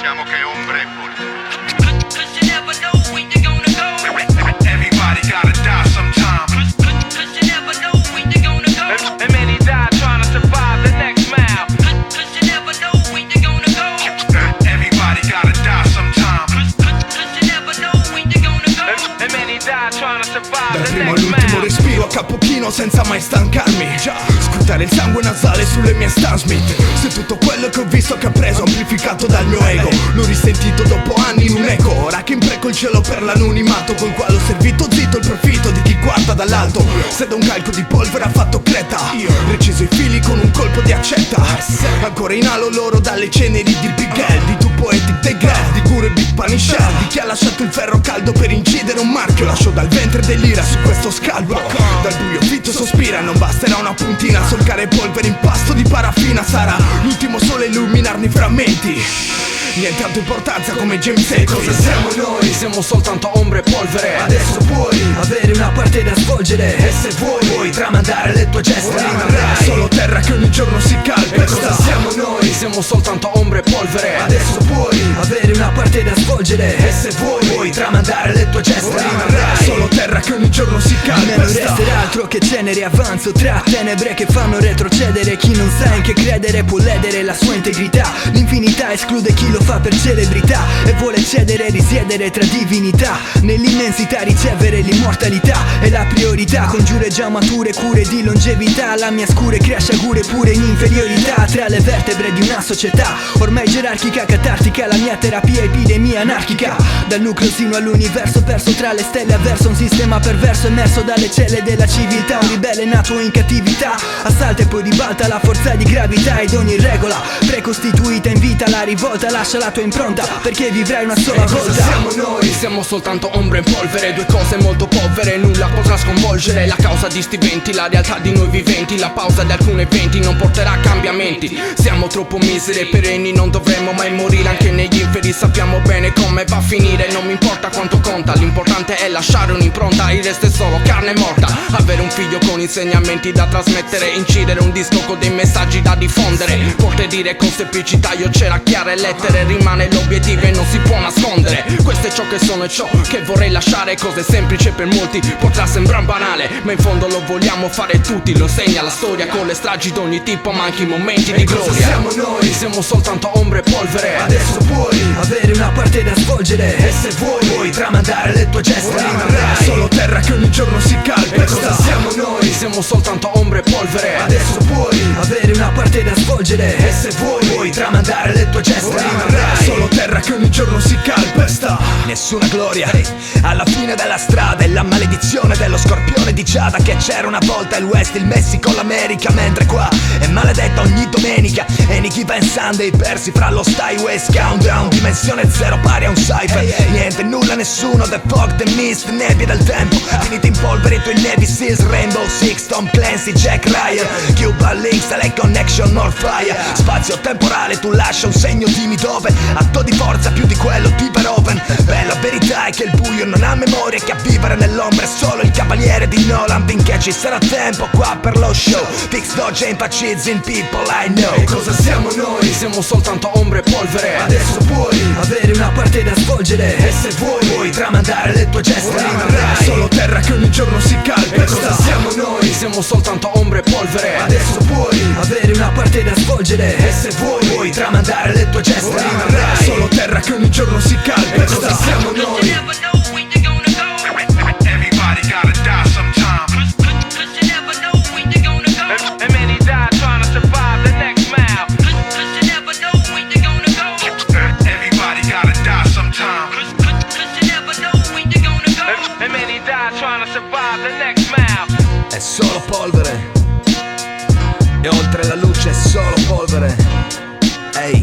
sappiamo che ombre è Everybody gotta die sometime. And many die trying to survive the next mile. Everybody gotta die sometime. And many die trying to survive Dal the primo next all'ultimo mile. respiro a capo chino senza mai stancarmi. Scrutare il sangue nasale sulle mie Stan Smith. Se tutto quello che ho visto che ho preso amplificato dal mio ego l'ho risentito dopo anni in un eco. Ora che impreco il cielo per l'anonimato col quale ho servito zitto il profitto di chi guarda dall'alto. Se da un calco di polvere ha fatto creta, io ho reciso i fili con un colpo di accetta. Ancora inalo loro dalle ceneri di Big L, di Tu Poetic The Grell, di Guru e Big Punisher, di chi ha lasciato il ferro caldo per incidere un marchio. Lascio dal ventre dell'ira su questo scalpo. Dal buio fitto sospira, non basterà una puntina. Solcare polvere in pasto di paraffina sarà l'ultimo sole a illuminarne i frammenti. Niente altra importanza come James Hetfield. Cosa siamo noi? Siamo soltanto ombre e polvere. Adesso puoi avere una parte da svolgere e se vuoi puoi tramandare le tue gesta. Rimarrai solo terra che ogni giorno si calpesta. Cosa siamo noi? Siamo soltanto ombre e polvere. Adesso puoi avere una parte da svolgere e se vuoi puoi tramandare le tue gesta. Rimarrai solo terra che ogni giorno si non calpesta. resterà altro che cenere avanzo tra tenebre che fanno retrocedere. Chi non sa in che credere può ledere la sua integrità. L'infinità esclude chi lo fa per celebrità e vuole cedere, risiedere tra divinità. Nell'immensità ricevere l'immortalità è la priorità. Congiure già mature cure di longevità. La mia scure cresce agure pure in inferiorità tra le vertebre di una società ormai gerarchica, catartica. La mia terapia epidemia anarchica. Dal nucleo sino all'universo perso tra le stelle avverso un sistema perverso emerso dalle celle della civiltà. Un ribelle nato in cattività assalta e poi ribalta la forza di gravità ed ogni regola precostituita invita la rivolta. Lascia la tua impronta perché vivrai una sola volta. Cosa siamo noi? Siamo soltanto ombre in polvere. Due cose molto povere, nulla potrà sconvolgere la causa di sti venti, la realtà di noi viventi. La pausa di alcuni eventi non porterà a cambiamenti. Siamo troppo miseri e perenni, non dovremmo mai morire. Anche negli inferi sappiamo bene come va a finire. Non mi importa quanto conta, l'importante è lasciare un'impronta. Il resto è solo carne morta. Avere un figlio con insegnamenti da trasmettere, incidere un disco con dei messaggi da diffondere. Poter dire con semplicità io c'era chiare lettere. Rimane l'obiettivo e non si può nascondere. Questo è ciò che sono e ciò che vorrei lasciare. Cose semplici per molti potrà sembrare banale, ma in fondo lo vogliamo fare tutti. Lo insegna la storia con le stragi d'ogni tipo, ma anche i momenti di gloria. Cosa siamo noi? Siamo soltanto ombre e polvere. Adesso puoi avere una parte da svolgere e se vuoi puoi tramandare le tue gesta. Rimarrai solo terra che ogni giorno si calpesta. Cosa siamo noi? Siamo soltanto ombre e polvere. Adesso puoi avere una parte da svolgere e se vuoi puoi tramandare le tue gesta. Rimarrai solo terra che ogni giorno si calpesta. nessuna gloria alla fine della strada è la maledizione dello scorpione di Giada. Che c'era una volta il West, il Messico, l'America, mentre qua è maledetta ogni domenica. E Nicky Van Sunday persi fra lo Style West Countdown. Dimensione zero pari a un cipher. Niente, nulla, nessuno, the fog, the mist, nebbie del tempo. Finiti in polvere i tuoi Navy Seals, Rainbow Six, Tom Clancy, Jack Ryan, Cuba Links, LA Connection, Northfire. Spazio temporale, tu lascia un segno dimmi dove. Atto di forza più di quello di Verhoeven. Bella verità è che il buio non ha memoria, che a vivere nell'ombra è solo il cavaliere di Nolan. Finché ci sarà tempo qua per lo show, Fix Dodge e Impacizing people I know. E cosa siamo noi? Siamo soltanto ombre e polvere. Adesso puoi avere una parte da svolgere e se vuoi puoi tramandare le tue gesta. Rimarrai solo terra che ogni giorno si calpesta. Cosa siamo noi? Siamo soltanto ombre e polvere. Adesso puoi avere una parte da svolgere e se vuoi puoi tramandare le tue gesta. Rimarrai solo terra che ogni giorno si calpesta. Cosa siamo noi? Everybody gotta die sometime. And many die trying to survive the next mile. Everybody gotta die sometime. And many die trying to survive the next mile. È solo polvere e oltre la luce è solo polvere. Ehi,